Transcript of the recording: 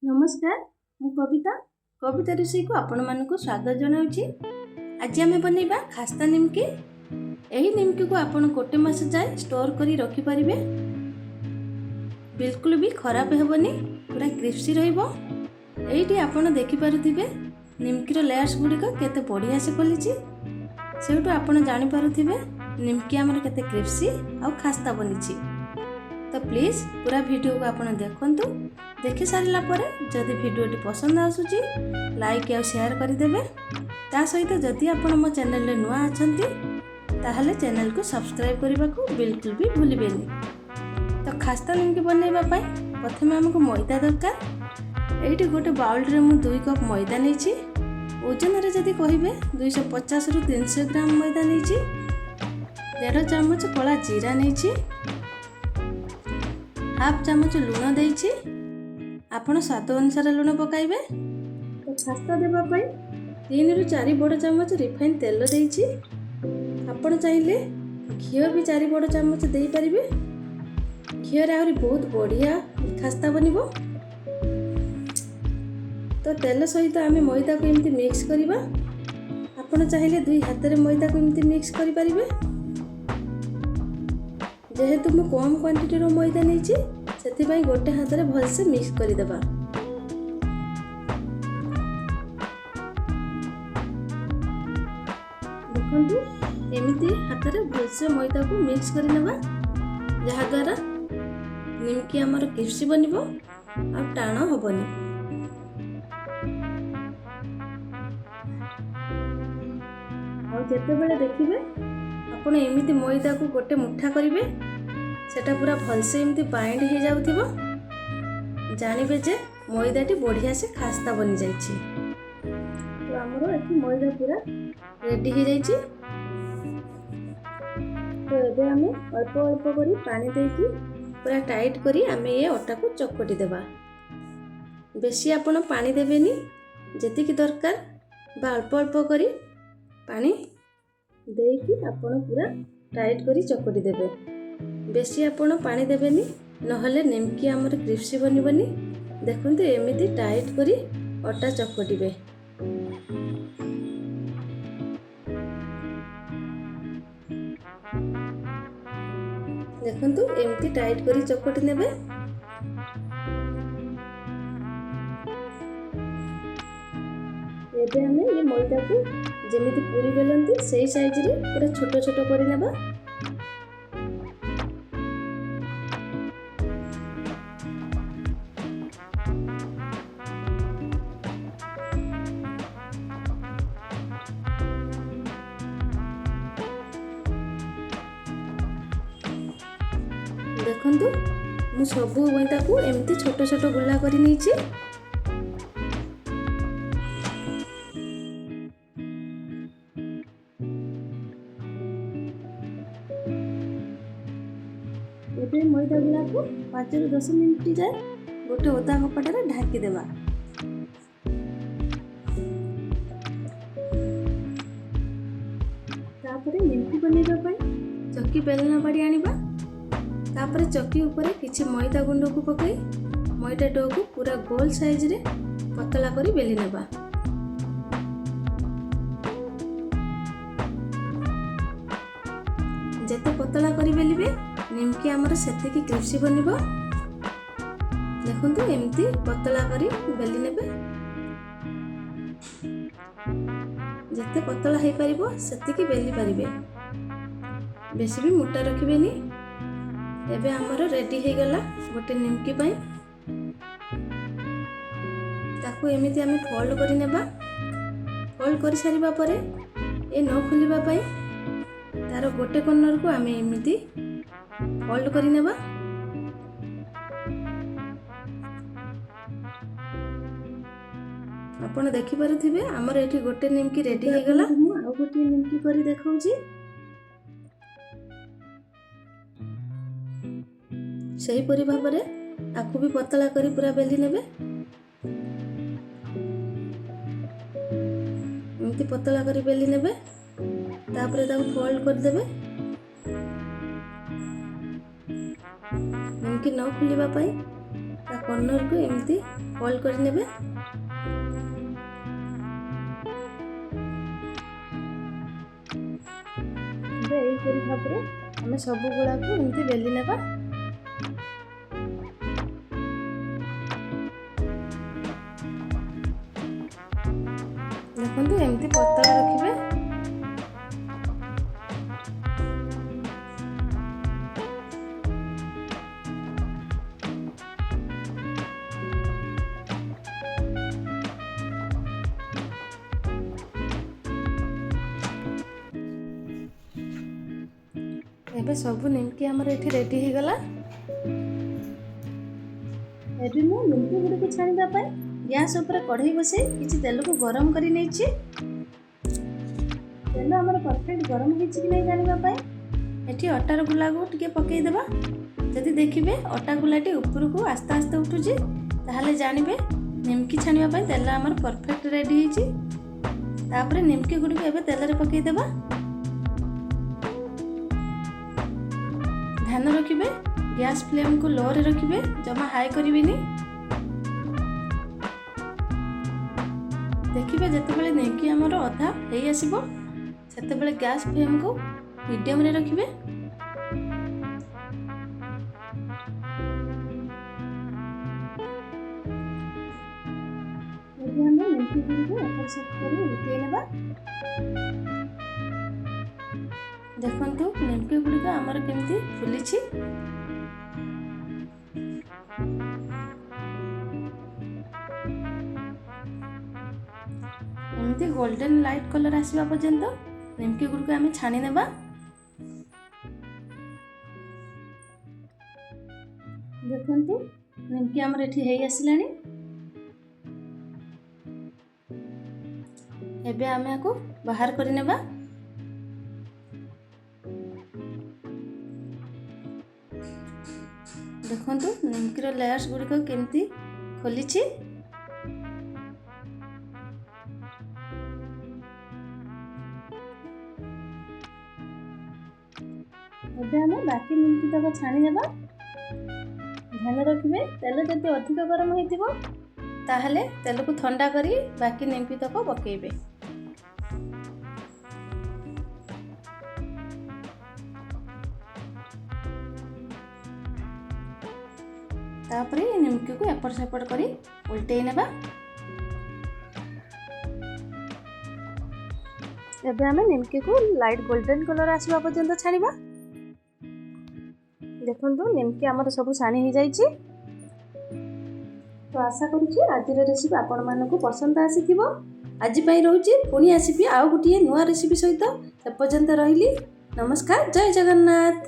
नमस्कार मु कविता कविता रोषे को आपण मानक स्वागत जनाऊँगी। आज आम बनैबा खास्ता निमकी। यही निमकी को आपण गोटे मास जाए स्टोर करी रखी पारिबे। बिल्कुल भी खराब हेबनी, पूरा क्रिस्पी रहिबो। एइठी आपण देखि पारुथिबे निमकीर लेयर्स गुड़िक केते बढ़िया से खोलिछि। सेउटु आपण जानि पारुथिबे निमकी हमर केते क्रिस्पी आ खास्ता बनिछि। तो प्लीज पूरा वीडियो को आपण देखंतु। देखि सारिला परे जदि वीडियोटी पसंद आसुची लाइक और शेयर करदेवे। ता सहित जदि आपण मो चैनल रे नुआ अछंती ताहले चैनल को सब्सक्राइब करबा को बिल्कुल भी भूलिबेनी। तो खास्ता निमकी बनैबा पई प्रथमे हमको मैदा दरकार। एइठी गोटे बाउल रे मु 2 कप मैदा नैछि। ओजन रे जदि कहिबे 250 रु 300 ग्राम मैदा नैछि। 1.5 चामच कला जीरा नैछि। हाफ चामच लूण देइछि। आपण स्वाद अनुसार लूण पकाइबे। तो खास्ता देबा पई 3 रु 4 बड़ चामच रिफाइन तेल देइछि। आपण चाहिले घियो भी 4 बड़ चामच देई परिबे। घियो रे आउरी बहुत बढ़िया खास्ता बनिबो। तो तेल सहित आमे मैदा को एमती मिक्स करिबा। आपण चाहिले 2 हाथ रे मैदा को एमती मिक्स करि परिबे। जेहेतु मु कम क्वांटिटी रो मैदा नैछि सेति पई गोटे हाथ रे भल से मिक्स करि देबा। देखंतु एमिति हाथ रे भल से मैदा को मिक्स करि नेबा, जहा द्वारा निमकी हमर क्रिस्पी बनिबो आ टाण होबनी। आ जेते बेले देखिबे आपण एमिति मैदा को गोटे मुठा करिवे, सेटा पूरा भल से एमती बाइंड हो जाउथिबो। जानिबे जे मैदाटी बढ़िया से खास्ता बनि जाइछि। तो हमरो एठी मैदा पूरा रेडी हो जाइछि। तो एबे हमें अल्प अल्प करी पानी देकी पूरा टाइट करी हमें ये आटा को चकटी देबा। बेसी आपण पानी देबेनी, जेतिकी दरकार बा अल्प अल्प करी पानी देकी आपण पूरा टाइट करी चकटी देबे। बेसी आपण पानी देबेनी, नहले निमकी हमर क्रिस्पी बनिबनी। देखंतु एमिति टाइट करी आटा चकटिबे। देखंतु एमिति टाइट करी चकटी नेबे। एबे हमें ये मैदा को जेमिति पूरी बेलंती सेही साइज रे पूरा छोट छोट करि नेबा। देखंतु मु सबु मैदा को एमती छोट छोट गुला करि नैछि। एबे मैदा गुला को 5 रु 10 मिनिट जाए गोटे ओदा कपड़ा रे ढाकी देबा। तापरे निमकी बनेबा पई चक्की बेलना बाड़ी आनिबा। तापरे चक्की ऊपर किछि मैदा गुंड को पकई मैदा डो को पूरा गोल साइज रे पतला करी बेली नेबा। जेते पतला करी बेलिबे निमकी हमर सेते की क्रिस्पी बनिबो। देखंतु एमती पतला करी बेली नेबे। जेते पतला हे परिबो सेते की बेली परिबे, बेसी भी मोटा रखिबेनी। एबे हमर रेडी हे गला गोटे निमकी पई। ताकू एमिति हमें फोल्ड करि नेबा। फोल्ड करि सारिबा परे ए न खुलिबा पई तार गोटे कॉर्नर को हमें एमिति फोल्ड करि नेबा। आपण देखि पारुथिबे हमर एठी गोटे निमकी रेडी हे गला। मु आ गोटे निमकी करि देखाउची। सही परि भाबरे आकु भी पतला करी पूरा बेली नेबे। एमती पतला करी बेली नेबे। तापरे ताकु फोल्ड कर देबे। निमकी न खुलिबा पई ता कॉर्नर को एमती ଫୋଲ୍ଡ କରିନେବେ। ଏବେ ଏହିପରି ଭାବରେ ଆମେ ସବୁ ଗୁଡ଼ାକୁ ଏମିତି ବେଲି ନେବା। ଦେଖନ୍ତୁ ଏମିତି ପତଳା ରଖିବେ। ଏବେ ସବୁ ନିମକି ଆମର ଏଠି ରେଡି ହେଇଗଲା। ଏବେ ମୁଁ ନିମକି ଗୁଡ଼ିକୁ ଛାଣିବା ପାଇଁ ଗ୍ୟାସ୍ ଉପରେ କଢ଼େଇ ବସାଇ କିଛି ତେଲକୁ ଗରମ କରି ନେଇଛି। ତେଲ ଆମର ପରଫେକ୍ଟ ଗରମ ହେଇଛି କି ନାହିଁ ଜାଣିବା ପାଇଁ ଏଠି ଅଟାର ଗୁଲାକୁ ଟିକେ ପକାଇଦେବା। ଯଦି ଦେଖିବେ ଅଟା ଗୁଲାଟି ଉପରକୁ ଆସ୍ତେ ଆସ୍ତେ ଉଠୁଛି ତାହେଲେ ଜାଣିବେ ନିମକି ଛାଣିବା ପାଇଁ ତେଲ ଆମର ପରଫେକ୍ଟ ରେଡି ହେଇଛି। ତାପରେ ନିମକି ଗୁଡ଼ିକୁ ଏବେ ତେଲରେ ପକାଇଦେବା। ଧ୍ୟାନ ରଖିବେ ଗ୍ୟାସ୍ ଫ୍ଲେମ୍କୁ ଲୋରେ ରଖିବେ, ଜମା ହାଇ କରିବେନି। ଦେଖିବେ ଯେତେବେଳେ ନିମକି ଆମର ଅଧା ହେଇ ଆସିବ ସେତେବେଳେ ଗ୍ୟାସ୍ ଫ୍ଲେମ୍କୁ ମିଡ଼ିୟମରେ ରଖିବେ। ଏବେ ଆମେ ନିମକି ଗୁଡ଼ିକୁ ଏପଟ ସେପଟ କରି ଉଲ୍ଟେଇ ନେବା। ଦେଖନ୍ତୁ ନିମକି ଗୁଡ଼ିକ ଆମର କେମିତି ଫୁଲିଛି। ଏମିତି ଗୋଲ୍ଡେନ୍ ଲାଇଟ୍ କଲର୍ ଆସିବା ପର୍ଯ୍ୟନ୍ତ ନିମକି ଗୁଡ଼ିକୁ ଆମେ ଛାଣି ନେବା। ଦେଖନ୍ତୁ ନିମକି ଆମର ଏଠି ହେଇ ଆସିଲାଣି। ଏବେ ଆମେ ଆକୁ ବାହାର କରିନେବା। ଦେଖନ୍ତୁ ନିମକିର ଲେୟାର୍ସ ଗୁଡ଼ିକ କେମିତି ଖୋଲିଛି। ଏବେ ଆମେ ବାକି ନିମକି ତକ ଛାଣି ନେବା। ଧ୍ୟାନ ରଖିବେ ତେଲ ଯଦି ଅଧିକ ଗରମ ହେଇଥିବ ତାହେଲେ ତେଲକୁ ଥଣ୍ଡା କରି ବାକି ନିମକି ତକ ପକାଇବେ। ତାପରେ ନିମକିକୁ ଏପଟ ସେପଟ କରି ଉଲ୍ଟେଇ ନେବା। ଏବେ ଆମେ ନିମକିକୁ ଲାଇଟ୍ ଗୋଲ୍ଡେନ୍ କଲର୍ ଆସିବା ପର୍ଯ୍ୟନ୍ତ ଛାଣିବା। ଦେଖନ୍ତୁ ନିମକି ଆମର ସବୁ ଛାଣି ହେଇଯାଇଛି। ତ ଆଶା କରୁଛି ଆଜିର ରେସିପି ଆପଣମାନଙ୍କୁ ପସନ୍ଦ ଆସିଥିବ। ଆଜି ପାଇଁ ରହୁଛି, ପୁଣି ଆସିବି ଆଉ ଗୋଟିଏ ନୂଆ ରେସିପି ସହିତ। ସେ ପର୍ଯ୍ୟନ୍ତ ରହିଲି। ନମସ୍କାର, ଜୟ ଜଗନ୍ନାଥ।